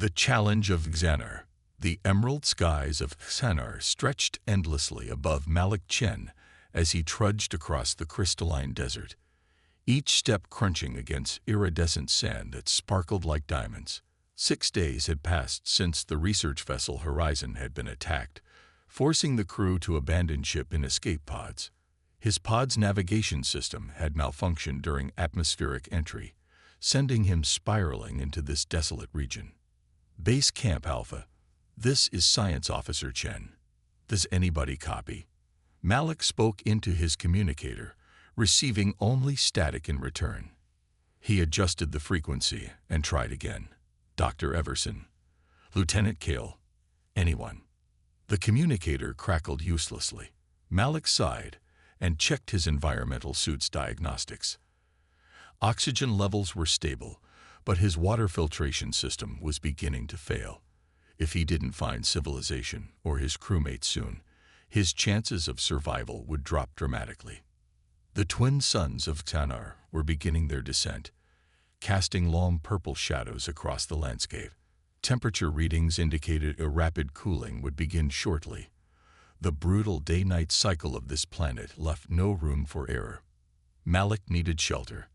The challenge of Xanar. The emerald skies of Xanar stretched endlessly above Malik Chen as he trudged across the crystalline desert, each step crunching against iridescent sand that sparkled like diamonds. 6 days had passed since the research vessel Horizon had been attacked, forcing the crew to abandon ship in escape pods. His pod's navigation system had malfunctioned during atmospheric entry, sending him spiraling into this desolate region. Base Camp Alpha. This is Science Officer Chen. Does anybody copy? Malik spoke into his communicator, receiving only static in return. He adjusted the frequency and tried again. Dr. Everson. Lieutenant Kale. Anyone? The communicator crackled uselessly. Malik sighed and checked his environmental suit's diagnostics. Oxygen levels were stable, but his water filtration system was beginning to fail. If he didn't find civilization or his crewmates soon, his chances of survival would drop dramatically. The twin suns of Xanar were beginning their descent, casting long purple shadows across the landscape. Temperature readings indicated a rapid cooling would begin shortly. The brutal day-night cycle of this planet left no room for error. Malik needed shelter.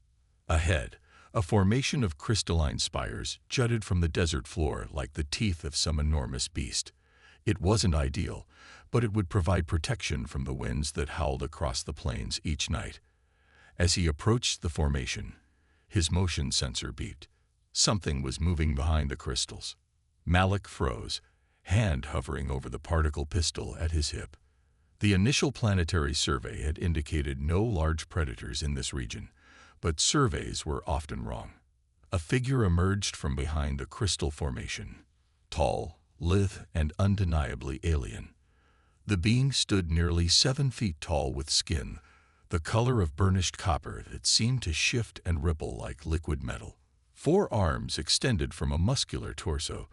Ahead, a formation of crystalline spires jutted from the desert floor like the teeth of some enormous beast. It wasn't ideal, but it would provide protection from the winds that howled across the plains each night. As he approached the formation, his motion sensor beeped. Something was moving behind the crystals. Malik froze, hand hovering over the particle pistol at his hip. The initial planetary survey had indicated no large predators in this region, but surveys were often wrong. A figure emerged from behind the crystal formation, tall, lithe, and undeniably alien. The being stood nearly 7 feet tall with skin, the color of burnished copper that seemed to shift and ripple like liquid metal. 4 arms extended from a muscular torso,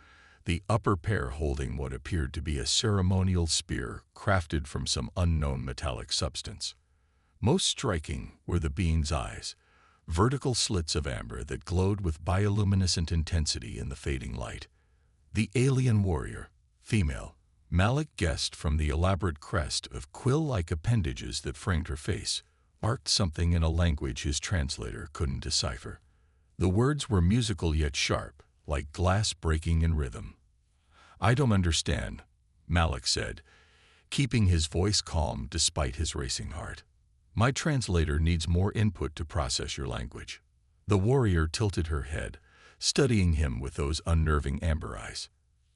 the upper pair holding what appeared to be a ceremonial spear crafted from some unknown metallic substance. Most striking were the being's eyes, vertical slits of amber that glowed with bioluminescent intensity in the fading light. The alien warrior, female, Malik guessed from the elaborate crest of quill-like appendages that framed her face, barked something in a language his translator couldn't decipher. The words were musical yet sharp, like glass breaking in rhythm. "I don't understand," Malik said, keeping his voice calm despite his racing heart. "My translator needs more input to process your language." The warrior tilted her head, studying him with those unnerving amber eyes.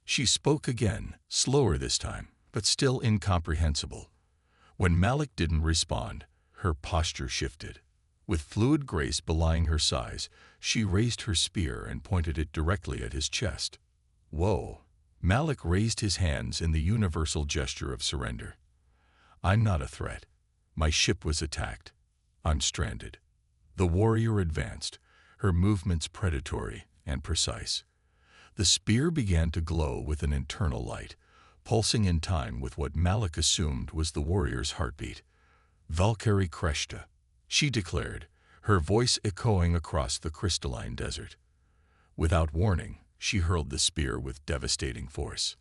She spoke again, slower this time, but still incomprehensible. When Malik didn't respond, her posture shifted. With fluid grace belying her size, she raised her spear and pointed it directly at his chest. "Whoa." Malik raised his hands in the universal gesture of surrender. "I'm not a threat. My ship was attacked. I'm stranded." The warrior advanced, her movements predatory and precise. The spear began to glow with an internal light, pulsing in time with what Malik assumed was the warrior's heartbeat. "Valkyrie Kreshta," she declared, her voice echoing across the crystalline desert. Without warning, she hurled the spear with devastating force.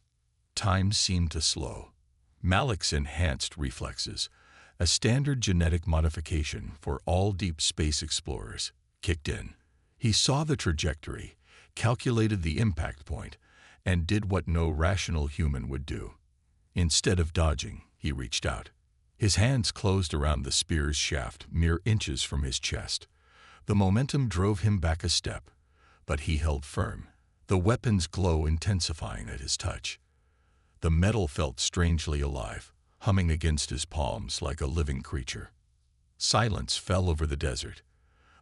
Time seemed to slow. Malik's enhanced reflexes, a standard genetic modification for all deep space explorers, kicked in. He saw the trajectory, calculated the impact point, and did what no rational human would do. Instead of dodging, he reached out. His hands closed around the spear's shaft mere inches from his chest. The momentum drove him back a step, but he held firm, the weapon's glow intensifying at his touch. The metal felt strangely alive, humming against his palms like a living creature. Silence fell over the desert.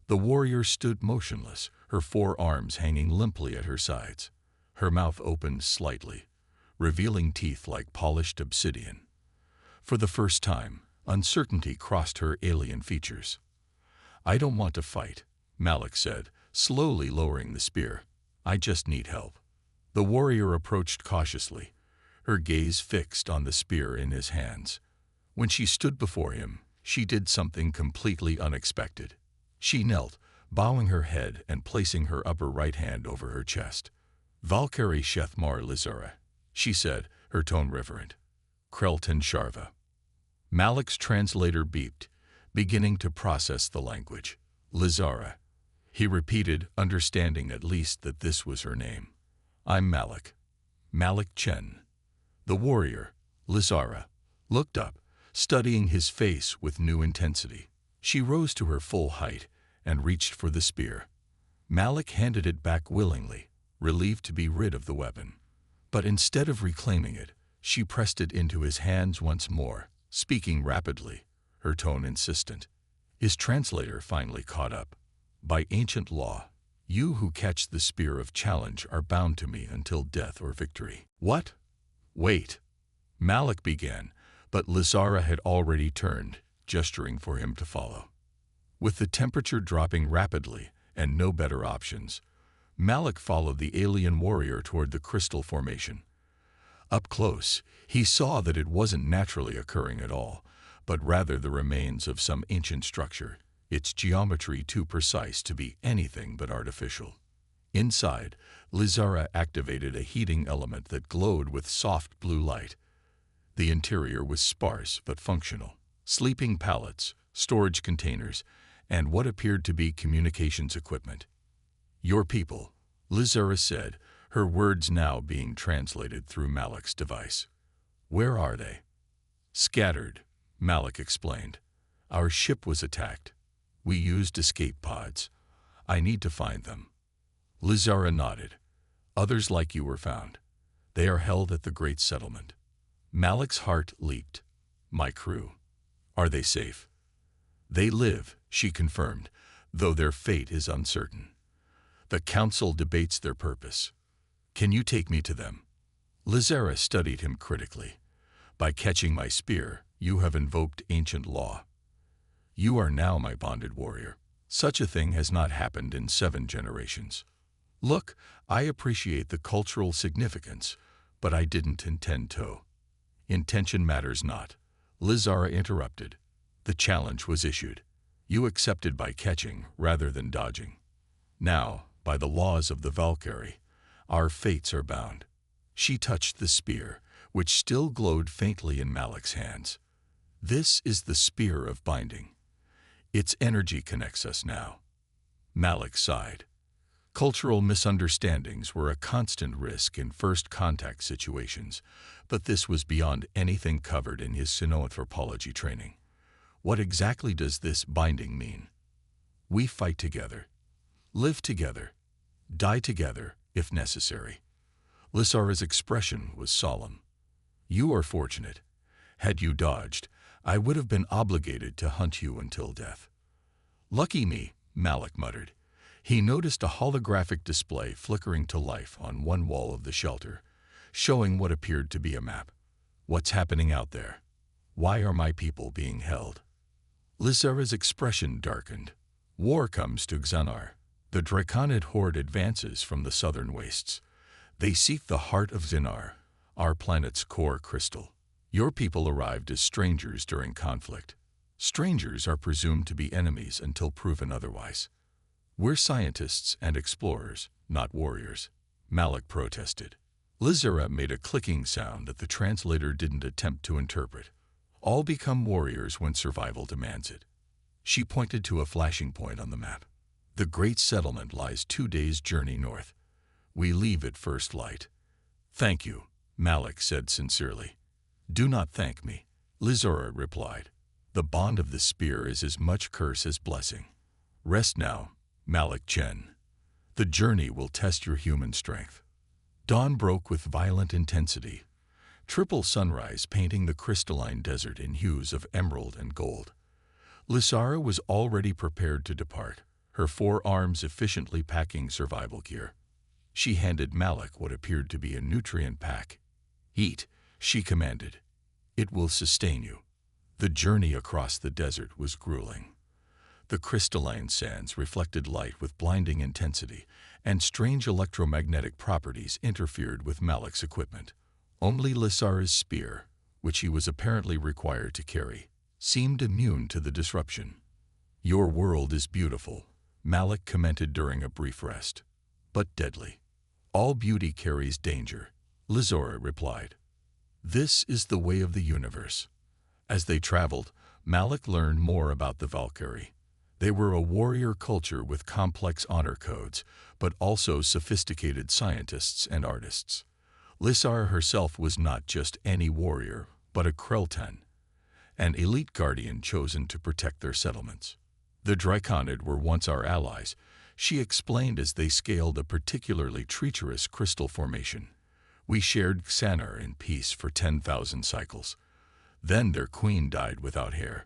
The warrior stood motionless, her 4 arms hanging limply at her sides. Her mouth opened slightly, revealing teeth like polished obsidian. For the first time, uncertainty crossed her alien features. "I don't want to fight," Malik said, slowly lowering the spear. "I just need help." The warrior approached cautiously, her gaze fixed on the spear in his hands. When she stood before him, she did something completely unexpected. She knelt, bowing her head and placing her upper right hand over her chest. Valkyrie Shethmar Lizara, she said, her tone reverent. Krelton Sharva. Malik's translator beeped, beginning to process the language. Lizara. He repeated, understanding at least that this was her name. I'm Malik. Malik Chen. The warrior, Lizara, looked up, studying his face with new intensity. She rose to her full height and reached for the spear. Malik handed it back willingly, relieved to be rid of the weapon. But instead of reclaiming it, she pressed it into his hands once more, speaking rapidly, her tone insistent. His translator finally caught up. By ancient law, you who catch the spear of challenge are bound to me until death or victory. What? Wait. Malik began, but Lizara had already turned, gesturing for him to follow. With the temperature dropping rapidly and no better options, Malik followed the alien warrior toward the crystal formation. Up close, he saw that it wasn't naturally occurring at all, but rather the remains of some ancient structure, its geometry too precise to be anything but artificial. Inside, Lizara activated a heating element that glowed with soft blue light. The interior was sparse but functional. Sleeping pallets, storage containers, and what appeared to be communications equipment. Your people, Lizara said, her words now being translated through Malik's device. Where are they? Scattered, Malik explained. Our ship was attacked. We used escape pods. I need to find them. Lizara nodded. Others like you were found. They are held at the Great Settlement. Malik's heart leaped. My crew. Are they safe? They live, she confirmed, though their fate is uncertain. The council debates their purpose. Can you take me to them? Lizara studied him critically. By catching my spear, you have invoked ancient law. You are now my bonded warrior. Such a thing has not happened in 7 generations. Look, I appreciate the cultural significance, but I didn't intend to. Intention matters not. Lizara interrupted. The challenge was issued. You accepted by catching rather than dodging. Now, by the laws of the Valkyrie, our fates are bound. She touched the spear, which still glowed faintly in Malik's hands. This is the spear of binding. Its energy connects us now. Malik sighed. Cultural misunderstandings were a constant risk in first contact situations, but this was beyond anything covered in his xenoanthropology training. What exactly does this binding mean? We fight together, live together, die together if necessary. Lizara's expression was solemn. You are fortunate. Had you dodged, I would have been obligated to hunt you until death. Lucky me, Malik muttered. He noticed a holographic display flickering to life on one wall of the shelter, showing what appeared to be a map. What's happening out there? Why are my people being held? Lizara's expression darkened. War comes to Xanar. The Draconid horde advances from the southern wastes. They seek the heart of Xanar, our planet's core crystal. Your people arrived as strangers during conflict. Strangers are presumed to be enemies until proven otherwise. We're scientists and explorers, not warriors, Malik protested. Lizara made a clicking sound that the translator didn't attempt to interpret. All become warriors when survival demands it. She pointed to a flashing point on the map. The Great Settlement lies 2 days' journey north. We leave at first light. Thank you, Malik said sincerely. Do not thank me, Lizara replied. The bond of the spear is as much curse as blessing. Rest now, Malik Chen. The journey will test your human strength. Dawn broke with violent intensity. Triple sunrise painting the crystalline desert in hues of emerald and gold. Lizara was already prepared to depart, her 4 arms efficiently packing survival gear. She handed Malik what appeared to be a nutrient pack. Eat, she commanded. It will sustain you. The journey across the desert was grueling. The crystalline sands reflected light with blinding intensity, and strange electromagnetic properties interfered with Malik's equipment. Only Lizara's spear, which he was apparently required to carry, seemed immune to the disruption. Your world is beautiful, Malik commented during a brief rest, but deadly. All beauty carries danger, Lizora replied. This is the way of the universe. As they traveled, Malik learned more about the Valkyrie. They were a warrior culture with complex honor codes, but also sophisticated scientists and artists. Lizara herself was not just any warrior, but a Kreltan, an elite guardian chosen to protect their settlements. The Draconid were once our allies, she explained as they scaled a particularly treacherous crystal formation. We shared Xanar in peace for 10,000 cycles. Then their queen died without heir.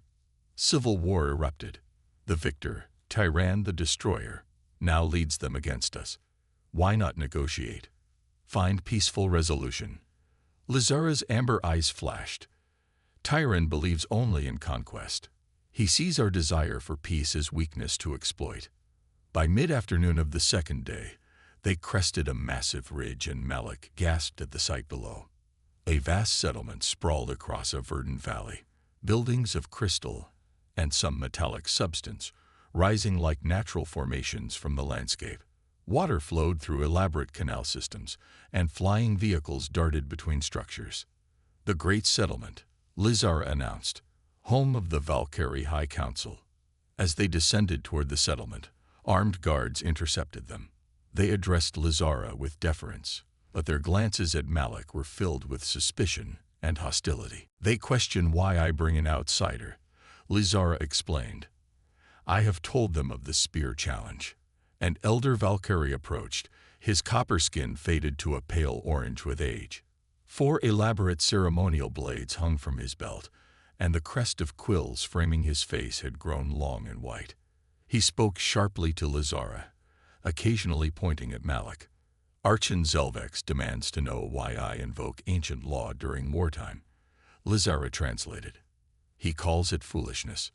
Civil war erupted. The victor, Tyran the Destroyer, now leads them against us. Why not negotiate? Find peaceful resolution. Lizara's amber eyes flashed. Tyran believes only in conquest. He sees our desire for peace as weakness to exploit. By mid-afternoon of the second day, they crested a massive ridge and Malik gasped at the sight below. A vast settlement sprawled across a verdant valley, buildings of crystal and some metallic substance rising like natural formations from the landscape. Water flowed through elaborate canal systems, and flying vehicles darted between structures. The great settlement, Lizara announced, home of the Valkyrie High Council. As they descended toward the settlement, armed guards intercepted them. They addressed Lizara with deference, but their glances at Malik were filled with suspicion and hostility. They questioned why I bring an outsider, Lizara explained. I have told them of the spear challenge. An elder Valkyrie approached, his copper skin faded to a pale orange with age. 4 elaborate ceremonial blades hung from his belt, and the crest of quills framing his face had grown long and white. He spoke sharply to Lizara, occasionally pointing at Malik. Archon Zelvex demands to know why I invoke ancient law during wartime. Lizara translated. He calls it foolishness.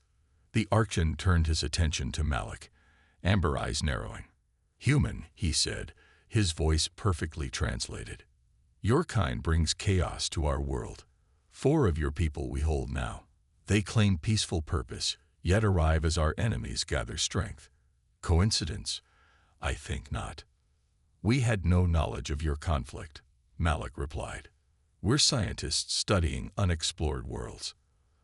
The Archon turned his attention to Malik, amber eyes narrowing. Human, he said, his voice perfectly translated. Your kind brings chaos to our world. 4 of your people we hold now. They claim peaceful purpose, yet arrive as our enemies gather strength. Coincidence? I think not. We had no knowledge of your conflict, Malik replied. We're scientists studying unexplored worlds.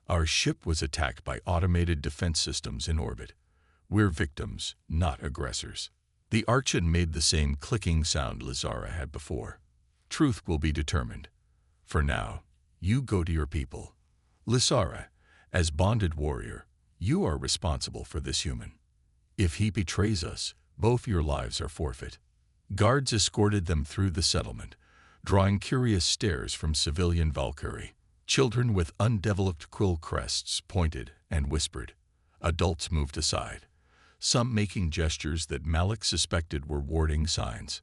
Our ship was attacked by automated defense systems in orbit. We're victims, not aggressors. The Archon made the same clicking sound Lizara had before. Truth will be determined. For now, you go to your people. Lizara, as bonded warrior, you are responsible for this human. If he betrays us, both your lives are forfeit. Guards escorted them through the settlement, drawing curious stares from civilian Valkyrie. Children with undeveloped quill crests pointed and whispered. Adults moved aside, some making gestures that Malik suspected were warding signs.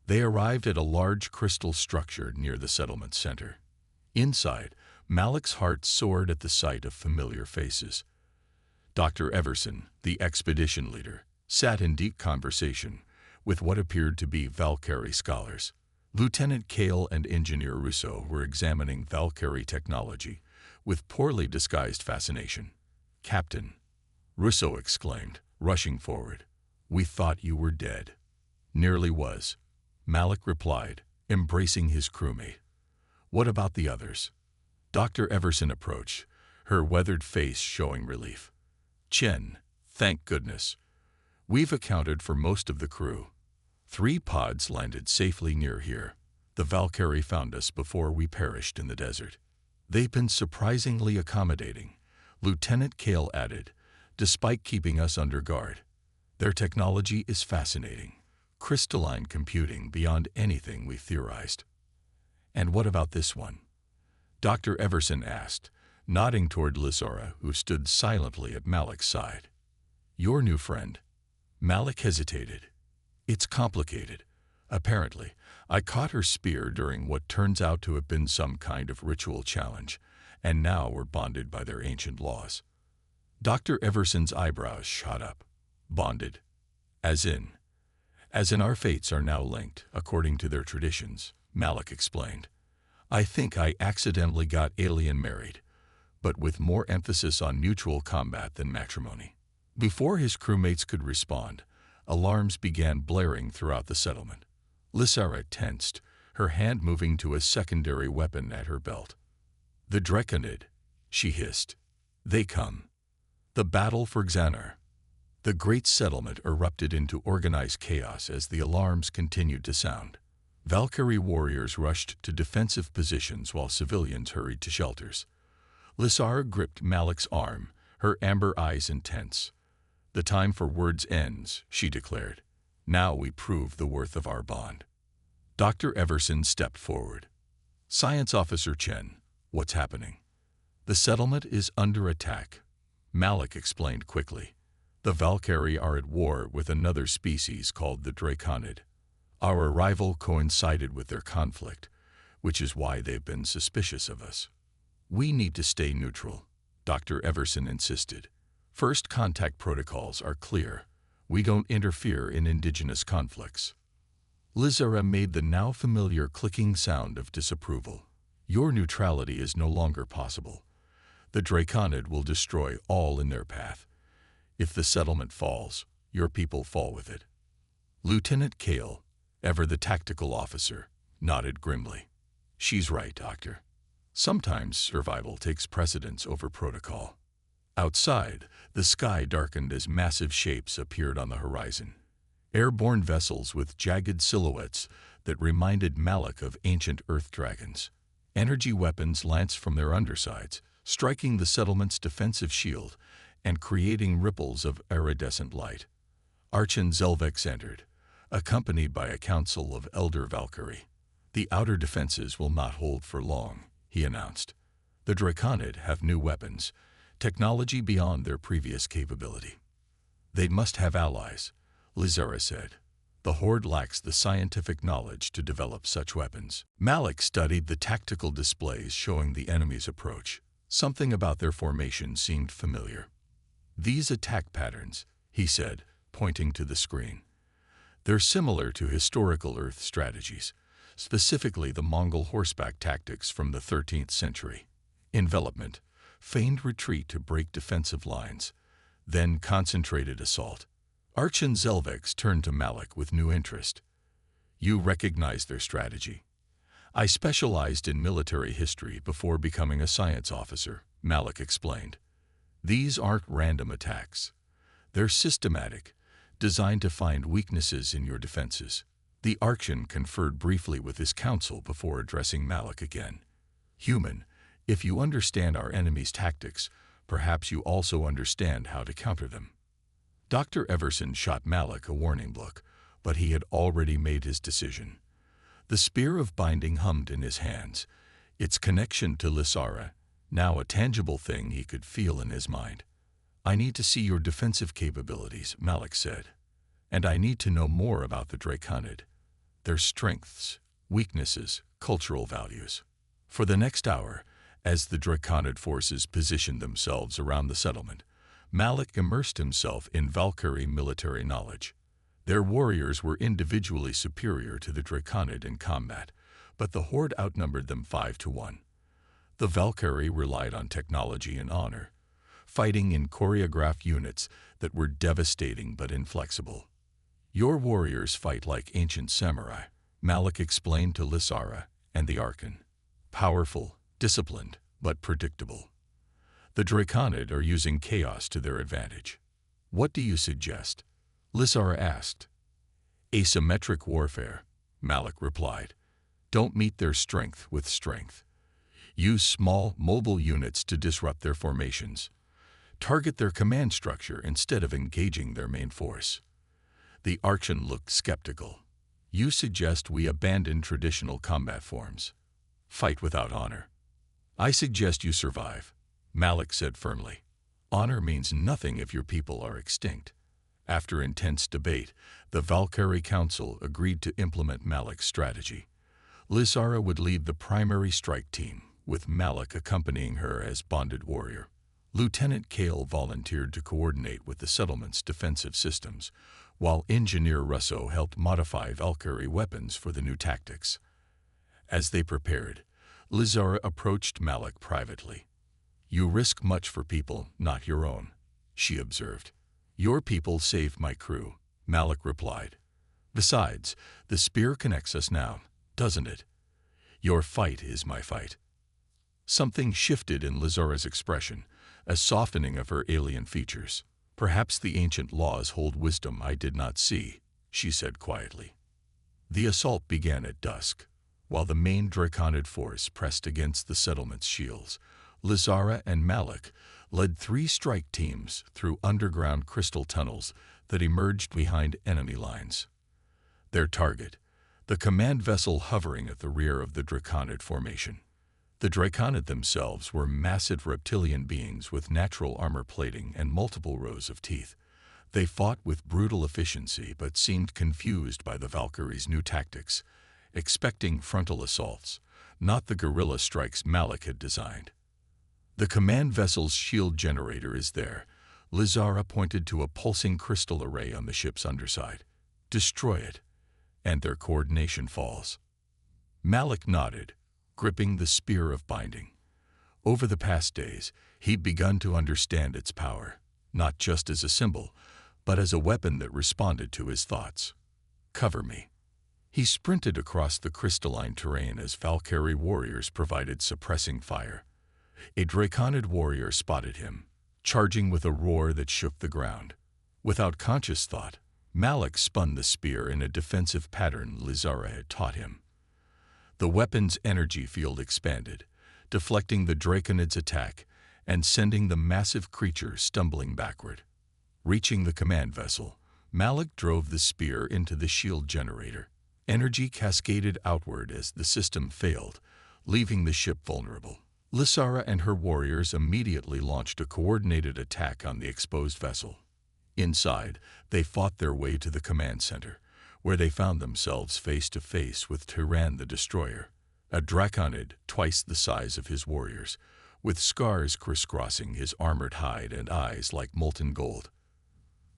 They arrived at a large crystal structure near the settlement center. Inside, Malik's heart soared at the sight of familiar faces. Dr. Everson, the expedition leader, sat in deep conversation with what appeared to be Valkyrie scholars. Lieutenant Kale and Engineer Russo were examining Valkyrie technology with poorly disguised fascination. Captain, Russo exclaimed, rushing forward. We thought you were dead. Nearly was, Malik replied, embracing his crewmate. What about the others? Dr. Everson approached, her weathered face showing relief. Chen, thank goodness. We've accounted for most of the crew. 3 pods landed safely near here. The Valkyrie found us before we perished in the desert. They've been surprisingly accommodating, Lieutenant Kale added, despite keeping us under guard. Their technology is fascinating, crystalline computing beyond anything we theorized. And what about this one? Dr. Everson asked, nodding toward Lizara, who stood silently at Malik's side. Your new friend. Malik hesitated. It's complicated. Apparently, I caught her spear during what turns out to have been some kind of ritual challenge, and now we're bonded by their ancient laws. Dr. Everson's eyebrows shot up. Bonded? As in our fates are now linked, according to their traditions, Malik explained. I think I accidentally got alien married, but with more emphasis on mutual combat than matrimony. Before his crewmates could respond, alarms began blaring throughout the settlement. Lysara tensed, her hand moving to a secondary weapon at her belt. "The Draconid," she hissed. "They come." The battle for Xanar. The great settlement erupted into organized chaos as the alarms continued to sound. Valkyrie warriors rushed to defensive positions while civilians hurried to shelters. Lysara gripped Malik's arm, her amber eyes intense. "The time for words ends," she declared. "Now we prove the worth of our bond." Dr. Everson stepped forward. "Science Officer Chen, what's happening?" "The settlement is under attack," Malik explained quickly. "The Valkyrie are at war with another species called the Draconid. Our arrival coincided with their conflict, which is why they've been suspicious of us." "We need to stay neutral," Dr. Everson insisted. "First contact protocols are clear. We don't interfere in indigenous conflicts." Lysara made the now familiar clicking sound of disapproval. "Your neutrality is no longer possible. The Draconid will destroy all in their path. If the settlement falls, your people fall with it." Lieutenant Kale, ever the tactical officer, nodded grimly. "She's right, Doctor. Sometimes survival takes precedence over protocol." Outside, the sky darkened as massive shapes appeared on the horizon. Airborne vessels with jagged silhouettes that reminded Malik of ancient earth dragons. Energy weapons lanced from their undersides, striking the settlement's defensive shield and creating ripples of iridescent light. Archon Zelvex entered, accompanied by a council of Elder Valkyrie. "The outer defenses will not hold for long," he announced. "The Draconid have new weapons, technology beyond their previous capability." "They must have allies," Lysara said. "The Horde lacks the scientific knowledge to develop such weapons." Malik studied the tactical displays showing the enemy's approach. Something about their formation seemed familiar. "These attack patterns," he said, pointing to the screen. "They're similar to historical Earth strategies, specifically the Mongol horseback tactics from the 13th century. Envelopment, feigned retreat to break defensive lines, then concentrated assault." Archon Zelvex turned to Malik with new interest. "You recognize their strategy." "I specialized in military history before becoming a science officer," Malik explained. "These aren't random attacks. They're systematic, designed to find weaknesses in your defenses." The Archon conferred briefly with his council before addressing Malik again. "Human, if you understand our enemy's tactics, perhaps you also understand how to counter them." Dr. Everson shot Malik a warning look, but he had already made his decision. The spear of binding hummed in his hands, its connection to Lysara, now a tangible thing he could feel in his mind. "I need to see your defensive capabilities," Malik said. "And I need to know more about the Draconid, their strengths, weaknesses, cultural values." For the next hour, as the Draconid forces positioned themselves around the settlement, Malik immersed himself in Valkyrie military knowledge. Their warriors were individually superior to the Draconid in combat, but the Horde outnumbered them 5-1. The Valkyrie relied on technology and honor, fighting in choreographed units that were devastating but inflexible. "Your warriors fight like ancient samurai," Malik explained to Lysara and the Archon. "Powerful, disciplined, but predictable. The Draconid are using chaos to their advantage." "What do you suggest?" Lysara asked. "Asymmetric warfare," Malik replied. "Don't meet their strength with strength. Use small, mobile units to disrupt their formations. Target their command structure instead of engaging their main force." The Archon looked skeptical. "You suggest we abandon traditional combat forms. Fight without honor." "I suggest you survive," Malik said firmly. "Honor means nothing if your people are extinct." After intense debate, the Valkyrie Council agreed to implement Malik's strategy. Lysara would lead the primary strike team, with Malik accompanying her as bonded warrior. Lieutenant Kale volunteered to coordinate with the settlement's defensive systems, while Engineer Russo helped modify Valkyrie weapons for the new tactics. As they prepared, Lysara approached Malik privately. "You risk much for people not your own," she observed. "Your people saved my crew," Malik replied. Besides, the spear connects us now, doesn't it? Your fight is my fight." Something shifted in Lizara's expression, a softening of her alien features. "Perhaps the ancient laws hold wisdom I did not see," she said quietly. The assault began at dusk. While the main Draconid force pressed against the settlement's shields, Lizara and Malik led 3 strike teams through underground crystal tunnels that emerged behind enemy lines. Their target, the command vessel hovering at the rear of the Draconid formation. The Draconid themselves were massive reptilian beings with natural armor plating and multiple rows of teeth. They fought with brutal efficiency but seemed confused by the Valkyrie's new tactics, expecting frontal assaults, not the guerrilla strikes Malik had designed. "The command vessel's shield generator is there." Lizara pointed to a pulsing crystal array on the ship's underside. "Destroy it, and their coordination falls." Malik nodded, gripping the spear of binding. Over the past days, he'd begun to understand its power, not just as a symbol, but as a weapon that responded to his thoughts. "Cover me." He sprinted across the crystalline terrain as Valkyrie warriors provided suppressing fire. A Draconid warrior spotted him, charging with a roar that shook the ground. Without conscious thought, Malik spun the spear in a defensive pattern Lizara had taught him. The weapon's energy field expanded, deflecting the Draconid's attack and sending the massive creature stumbling backward. Reaching the command vessel, Malik drove the spear into the shield generator. Energy cascaded outward as the system failed, leaving the ship vulnerable. Lizara and her warriors immediately launched a coordinated attack on the exposed vessel. Inside, they fought their way to the command center, where they found themselves face to face with Tyran the Destroyer, a Draconid twice the size of his warriors, with scars crisscrossing his armored hide and eyes like molten gold.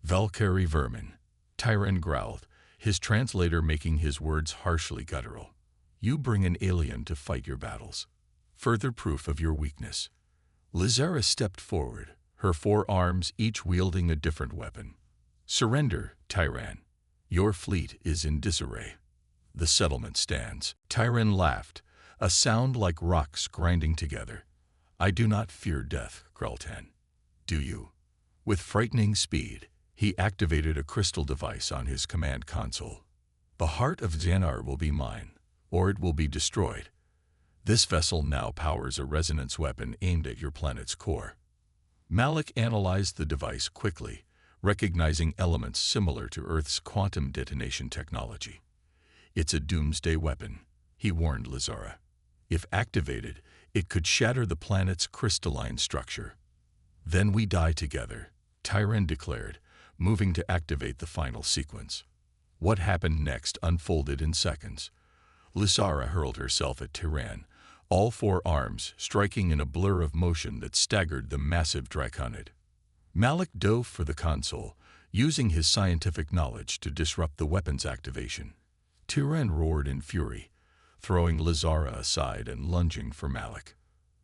"Valkyrie vermin," Tyran growled, his translator making his words harshly guttural. "You bring an alien to fight your battles. Further proof of your weakness." Lizara stepped forward, her 4 arms each wielding a different weapon. "Surrender, Tyran. Your fleet is in disarray. The settlement stands." Tyran laughed, a sound like rocks grinding together. "I do not fear death, Greltan. Do you?" With frightening speed, he activated a crystal device on his command console. "The heart of Xanar will be mine, or it will be destroyed. This vessel now powers a resonance weapon aimed at your planet's core." Malik analyzed the device quickly, recognizing elements similar to Earth's quantum detonation technology. "It's a doomsday weapon," he warned Lizara. "If activated, it could shatter the planet's crystalline structure." "Then we die together," Tyran declared, moving to activate the final sequence. What happened next unfolded in seconds. Lizara hurled herself at Tyran, all 4 arms striking in a blur of motion that staggered the massive Draconid. Malik dove for the console, using his scientific knowledge to disrupt the weapon's activation. Tyran roared in fury, throwing Lizara aside and lunging for Malik.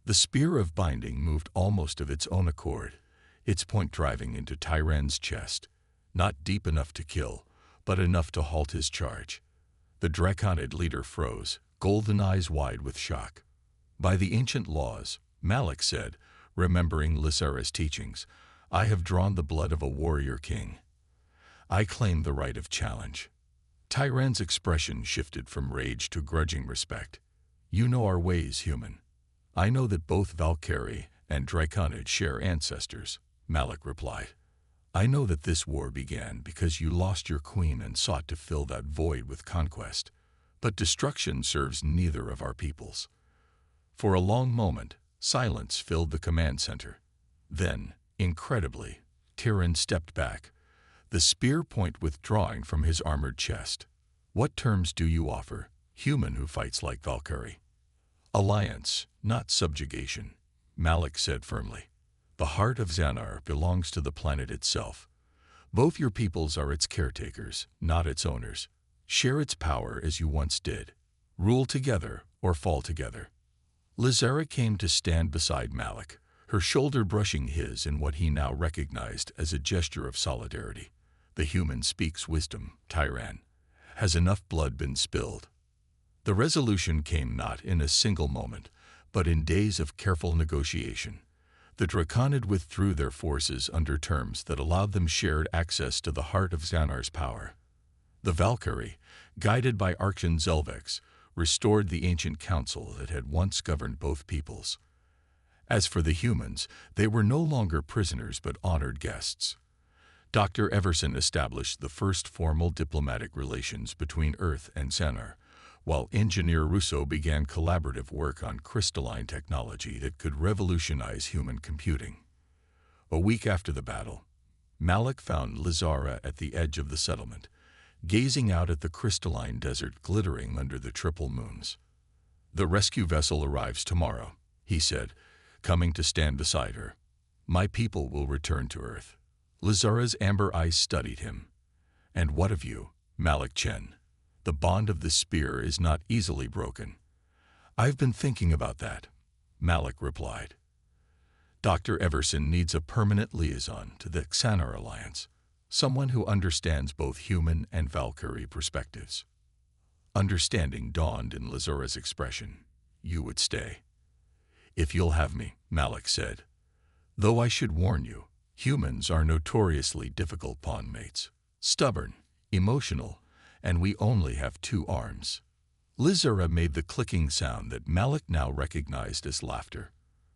The spear of binding moved almost of its own accord, its point driving into Tyran's chest, not deep enough to kill, but enough to halt his charge. The Draconid leader froze, golden eyes wide with shock. "By the ancient laws," Malik said, remembering Lizara's teachings, "I have drawn the blood of a warrior king. I claim the right of challenge." Tyran's expression shifted from rage to grudging respect. "You know our ways, human." "I know that both Valkyrie and Draconid share ancestors," Malik replied. "I know that this war began because you lost your queen and sought to fill that void with conquest. But destruction serves neither of our peoples." For a long moment, silence filled the command center. Then, incredibly, Tyran stepped back, the spear point withdrawing from his armored chest. "What terms do you offer, human who fights like Valkyrie?" "Alliance, not subjugation," Malik said firmly. "The heart of Xanar belongs to the planet itself. Both your peoples are its caretakers, not its owners. Share its power as you once did. Rule together or fall together." Lizara came to stand beside Malik, her shoulder brushing his in what he now recognized as a gesture of solidarity. "The human speaks wisdom, Tyran. Has enough blood been spilled? The resolution came not in a single moment, but in days of careful negotiation. The Draconid withdrew their forces under terms that allowed them shared access to the heart of Xanar's power. The Valkyrie, guided by Archon Zelvex, restored the ancient council that had once governed both peoples. As for the humans, they were no longer prisoners but honored guests. Dr. Everson established the first formal diplomatic relations between Earth and Xanar, while Engineer Russo began collaborative work on crystalline technology that could revolutionize human computing. A week after the battle, Malik found Lizara at the edge of the settlement, gazing out at the crystalline desert glittering under the triple moons. "The rescue vessel arrives tomorrow," he said, coming to stand beside her. "My people will return to Earth." Lizara's amber eyes studied him. "And what of you, Malik Chen? The bond of the spear is not easily broken." "I've been thinking about that," Malik replied. "Dr. Everson needs a permanent liaison to the Xanar Alliance, someone who understands both human and Valkyrie perspectives." Understanding dawned in Lizara's expression. "You would stay." "If you'll have me," Malik said. "Though I should warn you, humans are notoriously difficult pawn mates, stubborn, emotional, and we only have 2 arms." Lizara made the clicking sound that Malik now recognized as laughter.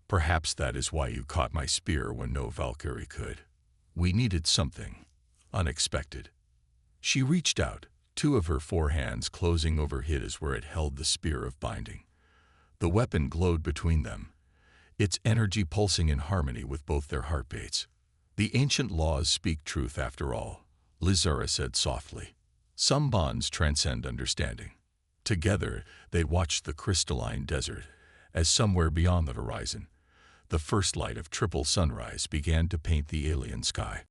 "Perhaps that is why you caught my spear when no Valkyrie could. We needed something unexpected." She reached out, 2 of her 4 hands closing over his where it held the spear of binding. The weapon glowed between them, its energy pulsing in harmony with both their heartbeats. "The ancient laws speak truth after all," Lizara said softly. "Some bonds transcend understanding." Together, they watched the crystalline desert as somewhere beyond the horizon, the first light of triple sunrise began to paint the alien sky.